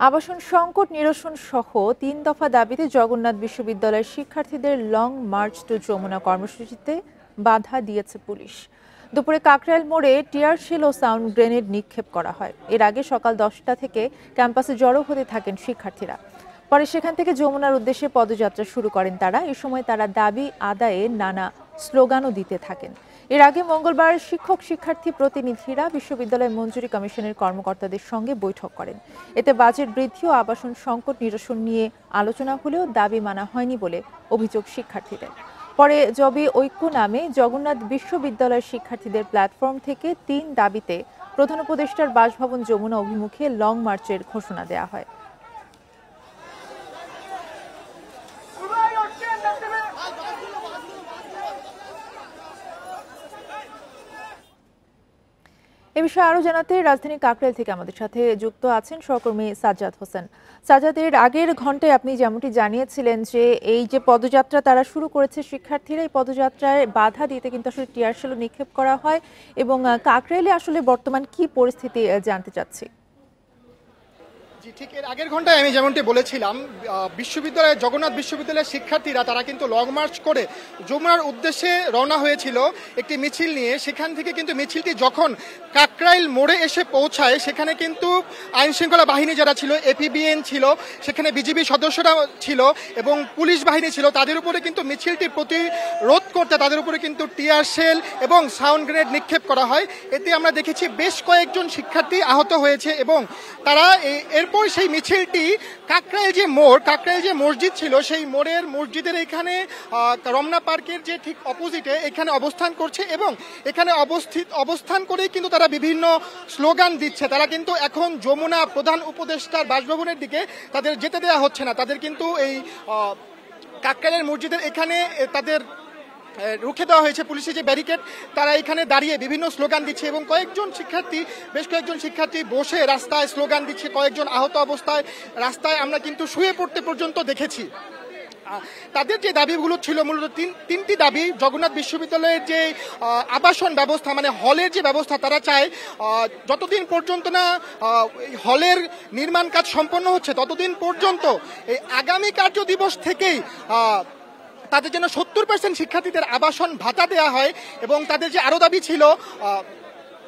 আবাসন সংকট নিরসন সহ ৩ দফা দাবিতে জগন্নাথ বিশ্ববিদ্যালয়ের শিক্ষার্থীদের লং মার্চ টু যমুনা কর্মসূচিতে বাধা দিয়েছে পুলিশ। দুপুরে কাকরাইল মোড়ে টিয়ার শেল ও সাউন্ড গ্রেনেড নিক্ষেপ করা হয়। এর আগে সকাল 10টা থেকে ক্যাম্পাসে জড়ো হতে থাকেন শিক্ষার্থীরা। পরে সেখান থেকে যমুনার উদ্দেশ্যে পদযাত্রা শুরু করেন তারা। এ সময় তারা দাবি আদায়ে নানা স্লোগানও দিতে থাকেন। এর আগে মঙ্গলবার শিক্ষক শিক্ষার্থী প্রতিনিধিরা বিশ্ববিদ্যালয় মঞ্জুরি কমিশনের কর্মকর্তাদের সঙ্গে বৈঠক করেন। এতে বাজেট বৃদ্ধি ও আবাসন সংকট নিরসন নিয়ে আলোচনা হলেও দাবি মানা হয়নি বলে অভিযোগ শিক্ষার্থীদের। পরে জবি ঐক্য নামে জগন্নাথ বিশ্ববিদ্যালয়ের শিক্ষার্থীদের প্ল্যাটফর্ম থেকে ৩ দাবিতে প্রধান উপদেষ্টার বাসভবন যমুনা অভিমুখে লং মার্চের ঘোষণা দেওয়া হয়। এ বিষয়ে আরো জানাতে রাজধানী কাকরাইল থেকে আমাদের সাথে যুক্ত আছেন সহকর্মী সাজ্জাদ হোসেন। সাজ্জাদের আগের ঘন্টায় আপনি যেমনটি জানিয়েছিলেন যে এই যে পদযাত্রা তারা শুরু করেছে শিক্ষার্থীরা, এই পদযাত্রায় বাধা দিতে কিন্তু আসলে টিয়ার শেল নিক্ষেপ করা হয় এবং কাকরাইলে আসলে বর্তমান কি পরিস্থিতি জানতে চাচ্ছি। জি, ঠিক এর আগের ঘন্টায় আমি যেমনটি বলেছিলাম, জগন্নাথ বিশ্ববিদ্যালয়ের শিক্ষার্থীরা তারা কিন্তু লং মার্চ করে যমুনার উদ্দেশ্যে রওনা হয়েছিল একটি মিছিল নিয়ে। সেখান থেকে কিন্তু মিছিলটি যখন কাকরাইল মোড়ে এসে পৌঁছায় সেখানে কিন্তু আইন শৃঙ্খলা বাহিনী যারা ছিল, এপিবিএন ছিল, সেখানে বিজিবি সদস্যরা ছিল এবং পুলিশ বাহিনী ছিল, তাদের উপরে কিন্তু মিছিলটি প্রতিরোধ করতে তাদের উপরে কিন্তু টিয়ার শেল এবং সাউন্ড গ্রেনেড নিক্ষেপ করা হয়। এতে আমরা দেখেছি বেশ কয়েকজন শিক্ষার্থী আহত হয়েছে এবং তারা এরপর সেই মিছিলটি কাকরাইল যে মসজিদ ছিল সেই মসজিদের এখানে রমনা পার্কের যে ঠিক অপোজিটে এখানে অবস্থান করছে এবং এখানে অবস্থান করেই কিন্তু তারা বিভিন্ন স্লোগান দিচ্ছে। তারা কিন্তু এখন যমুনা প্রধান উপদেষ্টার বাসভবনের দিকে তাদের যেতে দেওয়া হচ্ছে না। তাদের কিন্তু এই কাকরাইলের মসজিদের এখানে তাদের রুখে দেওয়া হয়েছে পুলিশের যে ব্যারিকেড, তারা এখানে দাঁড়িয়ে বিভিন্ন স্লোগান দিচ্ছে এবং বেশ কয়েকজন শিক্ষার্থী বসে রাস্তায় স্লোগান দিচ্ছে। কয়েকজন আহত অবস্থায় রাস্তায় আমরা কিন্তু শুয়ে পড়তে পর্যন্ত দেখেছি। তাদের যে দাবিগুলো ছিল মূলত তিনটি দাবি। জগন্নাথ বিশ্ববিদ্যালয়ের যে আবাসন ব্যবস্থা মানে হলের যে ব্যবস্থা, তারা চায় যতদিন পর্যন্ত না হলের নির্মাণ কাজ সম্পন্ন হচ্ছে ততদিন পর্যন্ত এই আগামী কার্য দিবস থেকেই তাদের যেন 70% শিক্ষার্থীদের আবাসন ভাতা দেওয়া হয় এবং তাদের যে আরো দাবি ছিল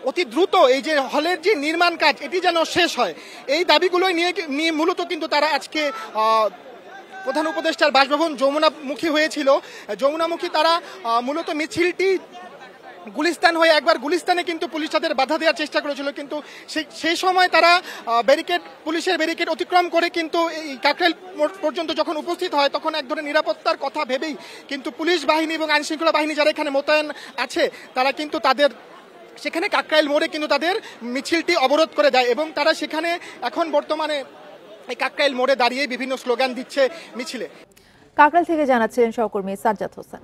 অতি দ্রুত এই যে হলের যে নির্মাণ কাজ এটি যেন শেষ হয়। এই দাবিগুলোই নিয়ে মূলত কিন্তু তারা আজকে প্রধান উপদেষ্টার বাসভবন যমুনামুখী হয়েছিল। যমুনামুখী তারা মূলত মিছিলটি গুলিস্তান হয়ে একবার গুলিস্তানে কিন্তু পুলিশ তাদের বাধা দেওয়ার চেষ্টা করেছিল, কিন্তু সেই সময় তারা পুলিশের ব্যারিকেড অতিক্রম করে কিন্তু এই কাকরাইল পর্যন্ত যখন উপস্থিত হয় তখন এক ধরনের নিরাপত্তার কথা ভেবেই কিন্তু পুলিশ বাহিনী এবং আইন শৃঙ্খলা বাহিনী যারা এখানে মোতায়েন আছে তারা কিন্তু সেখানে কাকরাইল মোড়ে কিন্তু তাদের মিছিলটি অবরোধ করে দেয় এবং তারা সেখানে এখন বর্তমানে এই কাকরাইল মোড়ে দাঁড়িয়ে বিভিন্ন স্লোগান দিচ্ছে মিছিলে। কাকরাইল থেকে জানাচ্ছিলেন সহকর্মী সাজ্জাদ হোসেন।